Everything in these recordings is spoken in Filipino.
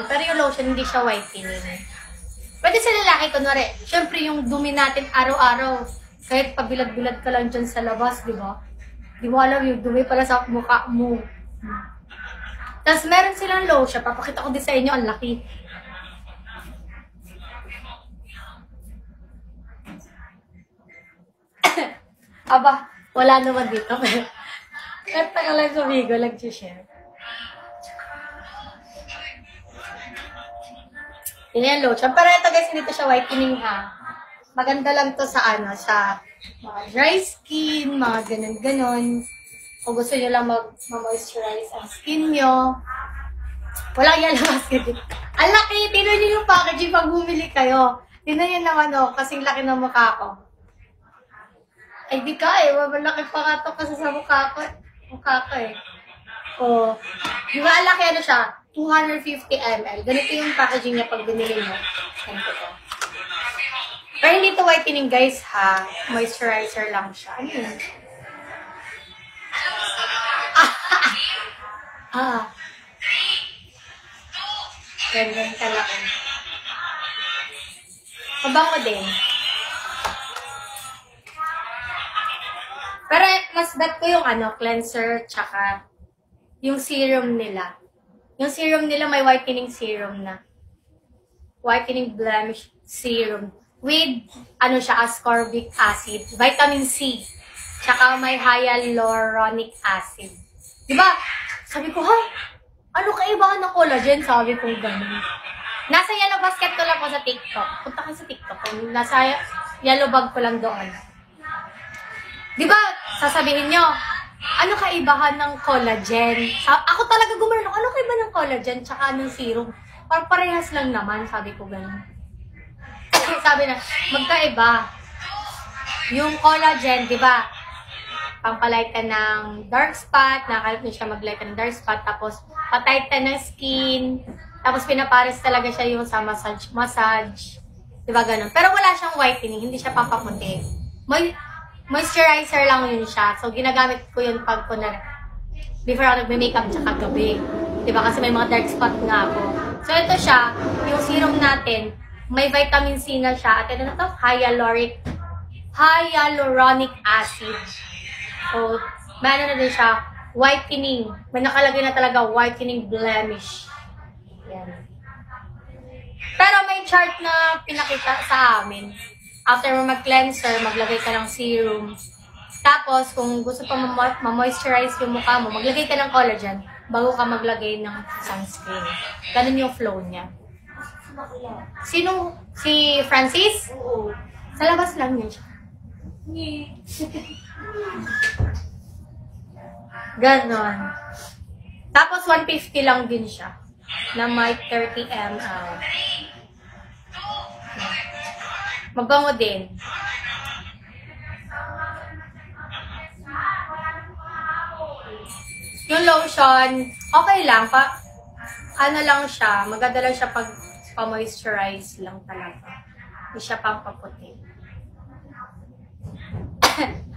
Pero yung lotion, hindi siya whitening. Pwede sa lalaki, kunwari, syempre yung dumi natin araw-araw, kahit pabilad-bilad ka lang dyan sa labas, di ba? Di mo alam yung dumi pala sa mukha mo. Tapos meron silang lotion, papakita ko din sa inyo, ang laki. Aba, wala naman dito. Kahit ka lang sumigo, nag-share. Yun yung lotion. Pero ito guys, hindi to siya whitening ha. Maganda lang to sa sa mga dry skin, mga ganun-ganon. Kung gusto nyo lang mag-moisturize ang skin nyo. Walang yellow basket dito. Ang laki! Tinan nyo yung packaging pag bumili kayo. Tinan nyo naman kasing laki ng mukha ko. Ay di ka malaki pa nga to kasi sa mukha ko eh. Di ba ang laki siya? 250 ml. Ganito yung packaging niya pag binili mo. Ganito to. Pero hindi to whitening guys ha. Moisturizer lang siya. Ano yun? Ganyan kalaki. Mabango din. Pero mas bet ko yung cleanser tsaka yung serum nila. Yung serum nila may whitening serum na. Whitening blemish serum. With, ascorbic acid. Vitamin C. Tsaka may hyaluronic acid. Diba? Sabi ko, ano kaibahan ng collagen? Sabi ko, ganun. Nasa yellow basket ko lang ko sa TikTok. Punta ka sa TikTok. Nasa yellow bag ko lang doon. Diba? Sasabihin nyo, ano kaibahan ng collagen? Ako talaga gumano, ano kaibahan ng collagen tsaka ng serum? Parang parehas lang naman, sabi ko ganun. Sabi na, magkaiba. Yung collagen, di ba? Pampalight ka ng dark spot, nakakalap niya siya mag-light ng dark spot, tapos patight ka ng skin, tapos pinapares talaga siya yung sa massage. Di ba ganun? Pero wala siyang whitening, hindi siya pampaputi. Moisturizer lang yun siya. So, ginagamit ko yun pag before ako nagme-makeup tsaka gabi. Diba? Kasi may mga dark spot nga ako. So, ito siya, yung serum natin, may vitamin C na siya. At ito na to, hyaluronic acid. So, may na din siya, whitening. May nakalagay na talaga, whitening blemish. Yan. Pero may chart na pinakita sa amin. After mo mag-cleanser, maglagay ka ng serum. Tapos, kung gusto pa ma-moisturize yung mukha mo, maglagay ka ng collagen bago ka maglagay ng sunscreen. Ganun yung flow niya. Sino? Si Francis? Oo. Sa labas lang yun siya. Ganon. Tapos, 150 lang din siya. Na may 30 ml. Mabango din. Yung lotion, okay lang. Ano lang siya, maganda lang siya pag pa-moisturize lang talaga. Hindi siya pampaputi.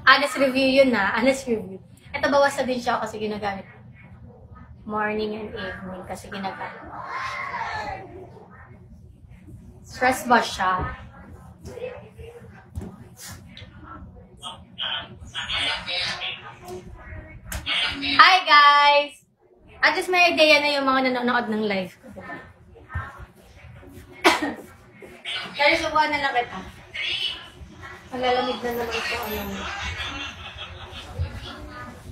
Honest review yun na. Honest review. Ito bawas na din siya kasi ginagamit. Morning and evening kasi ginagamit. Stress ba siya? Hi guys! At least may idea na yung mga nanonood ng live ko. Kaya subuhan na lang kita. Malalamig na naman ito.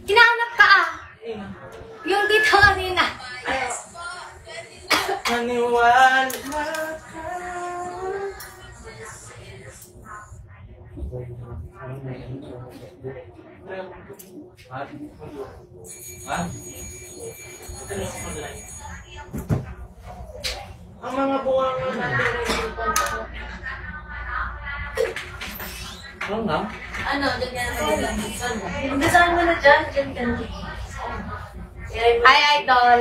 Hinahanap ka Yung dito kanina. Maniwala ang mga buwang natin. Ano nga? Ano, dyan ka na Umpisahan mo na dyan. Dyan ka na. Hi, Idol!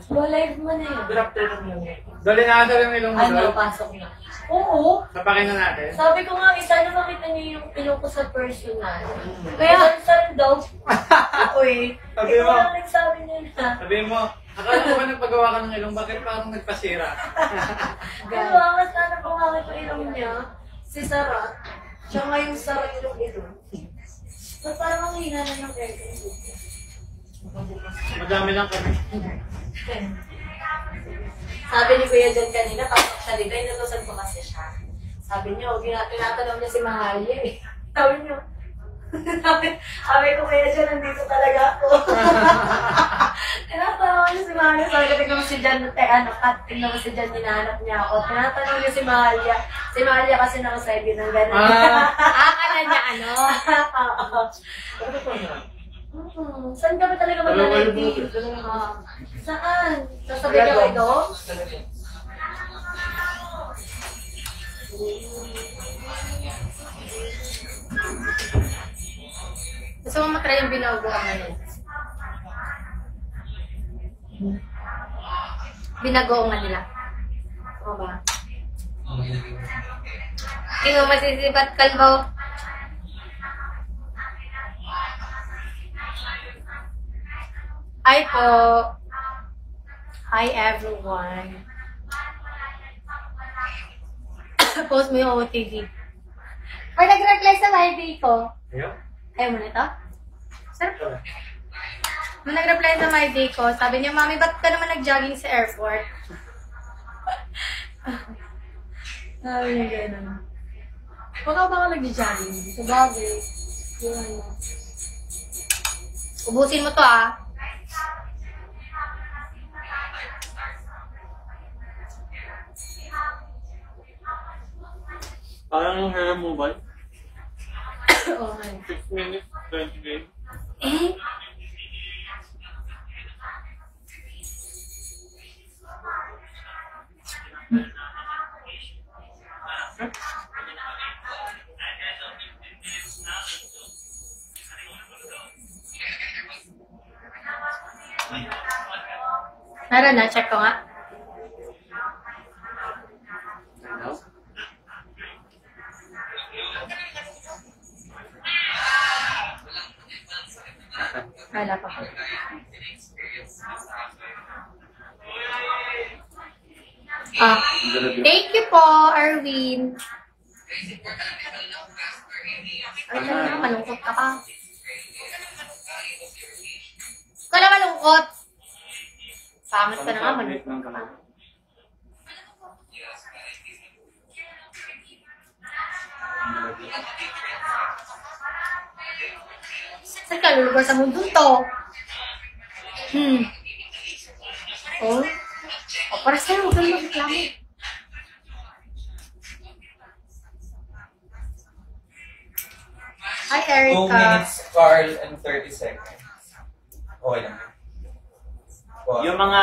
Go live mo na yun. Good afternoon. Dali na ata yung ilong mo. Ano, pasok na. Oo. Sapakin na natin. Sabi ko nga, sana makita niyo yung pilo ko sa personal. Kaya, saan daw? Uy, Sabi ikaw mo. lang nagsabi niya. Sabihin mo, akala ko ba nagpagawa ka ng ilong? Bakit parang nagpasira? Diba, mas sana pumakit ko ilong niya. Si Sarah. Siya nga yung Sarah yung ilong. So, parang ang hina na ng aircon. Madami lang kami. Sabi ni Kuya John kanina, pasok siya dito, inutusan ko kasi siya. Sabi niya, tinatanong niya si Mahalia eh. Sabi niya, sabi ko, Kuya John, nandito talaga ako. Tinatanong niya si Mahalia, sabi ko, tingnan mo si John, tingnan mo si John, hinahanap niya ako. Tinatanong niya si Mahalia. Si Mahalia kasi nakasabi ng gano'n. Akala niya ano? Oo. Ano pa yan? Saan ka ba talaga mag-ready? Saan? Sasabihin niya kayo ito? Gusto mo matry yung binagoongan nila? Binagoongan nila. O ba? Hindi mo masisipat kalbo. Hi po. Hi everyone. Post mo yung OOTV. Or nag-reply sa YB ko. Ayaw? Ayaw mo na ito? Sarap po. Nung nag-reply sa my day ko, sabi niya, Mami, ba't ka naman nag-jogging sa airport? Sabi niya gano'n. Baka nag-jogging. Sa bagay. Yung ano. Ubusin mo to ah. Parang yung hair removal. Okay. 6 minutes, 20 minutes. Eh? Meron na, check ko nga. Wala pa po. Ah, thank you po, Arwin. Ay, talaga, malungkot ka pa. Ka na malungkot. Pangit ka na nga, malungkot ka pa. Saan ka lulugar sa mundo to? Oh? O, para sa'yo, huwag kang magreklamo. Hi, 2 Erica. minutes, Carl, and 30 seconds. Okay lang. Wow. Yung mga...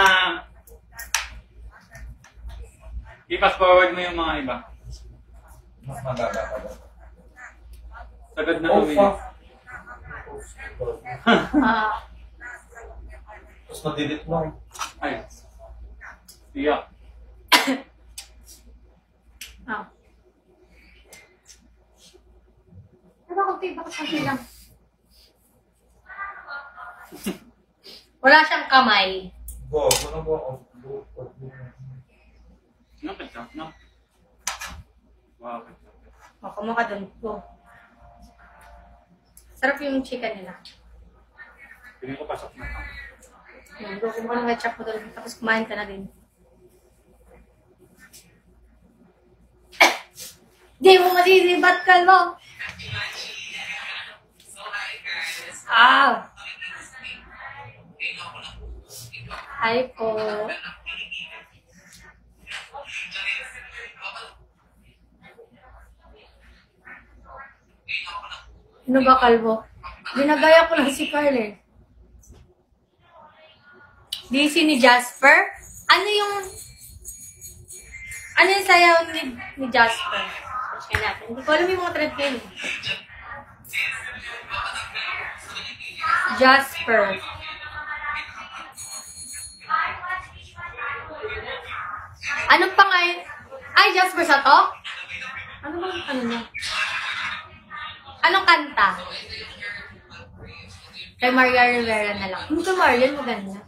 I-fast forward mo yung mga iba. Mas maganda pa ba? Sagad na Oh, kami. fuck. Ah, Tapos na-delete mo. Ay. Iyak. ah. Ano kung tiba ko sa lang? Wala siyang kamay. Go, ano ba? No, pwede no? Wow. O, kumuha ka dun. Go. Sarap yung chicken nila. Piling ko pasok na. Yun, go, kumuha ng ketchup mo dun. Tapos kumain ka na din. Di mo masisibat ka mo. Ah! Hi po. Ano ba, Kalbo? Ginagaya ko lang si Carl eh. DC ni Jasper? Ano yung sayaw ni Jasper? Check natin. Hindi ko alam yung mga trend ngayon. Jasper. Anong pangalan? Ay, Jasper sa to? Ano bang ano na? Anong kanta? Kay Maria Rivera na lang. Yung kay Marian, maganda.